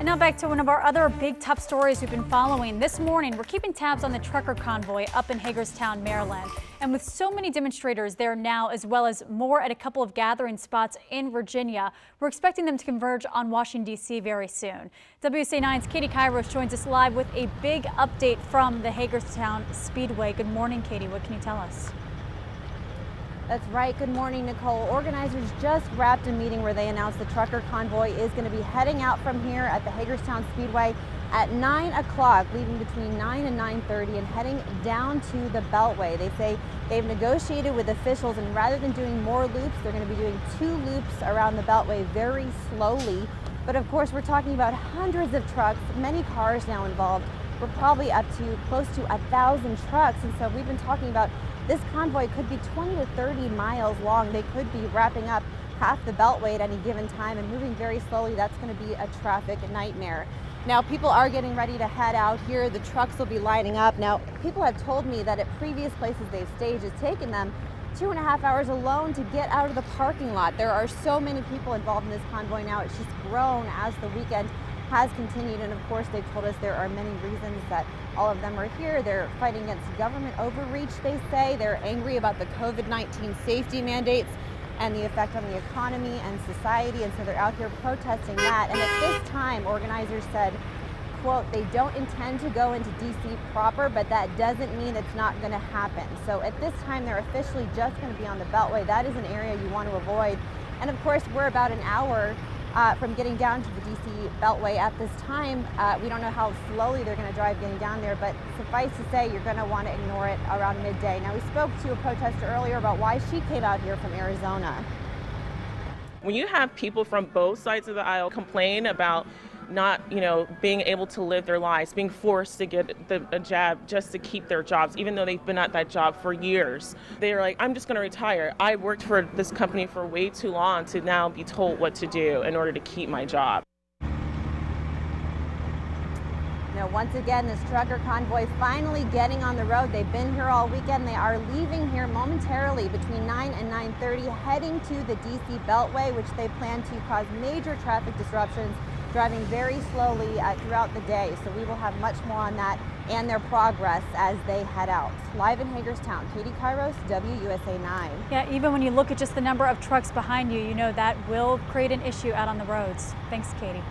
And now back to one of our other big top stories we've been following. This morning, we're keeping tabs on the trucker convoy up in Hagerstown, Maryland. And with so many demonstrators there now, as well as more at a couple of gathering spots in Virginia, we're expecting them to converge on Washington, D.C. very soon. WSA 9's Katie Kairos joins us live with a big update from the Hagerstown Speedway. Good morning, Katie. What can you tell us? That's right. Good morning, Nicole. Organizers just wrapped a meeting where they announced the trucker convoy is going to be heading out from here at the Hagerstown Speedway at 9 o'clock, leaving between 9 and 9:30 and heading down to the Beltway. They say they've negotiated with officials, and rather than doing more loops, they're going to be doing 2 loops around the Beltway very slowly. But of course, we're talking about hundreds of trucks, many cars now involved. We're probably up to close to 1,000 trucks, and so we've been talking about this convoy could be 20 to 30 miles long. They could be wrapping up half the Beltway at any given time and moving very slowly. That's going to be a traffic nightmare. Now, people are getting ready to head out here. The trucks will be lining up. Now, people have told me that at previous places they've staged, it's taken them 2.5 hours alone to get out of the parking lot. There are so many people involved in this convoy now. It's just grown as the weekend has continued, and of course they've told us there are many reasons that all of them are here. They're fighting against government overreach, they say. They're angry about the COVID-19 safety mandates and the effect on the economy and society, and so they're out here protesting that. And at this time, organizers said, quote, they don't intend to go into DC proper, but that doesn't mean it's not going to happen. So at this time, they're officially just going to be on the Beltway. That is an area you want to avoid. And of course, we're about an hour from getting down to the DC Beltway at this time. We don't know how slowly they're going to drive getting down there, but suffice to say, you're going to want to ignore it around midday. Now, we spoke to a protester earlier about why she came out here from Arizona. When you have people from both sides of the aisle complain about not, being able to live their lives, being forced to get a jab just to keep their jobs, even though they've been at that job for years. They're like, I'm just going to retire. I worked for this company for way too long to now be told what to do in order to keep my job. Now, once again, this trucker convoy finally getting on the road. They've been here all weekend. They are leaving here momentarily between 9 and 9:30, heading to the DC Beltway, which they plan to cause major traffic disruptions, driving very slowly throughout the day. So we will have much more on that and their progress as they head out. Live in Hagerstown, Katie Kairos, WUSA 9. Yeah, even when you look at just the number of trucks behind you, you know that will create an issue out on the roads. Thanks, Katie.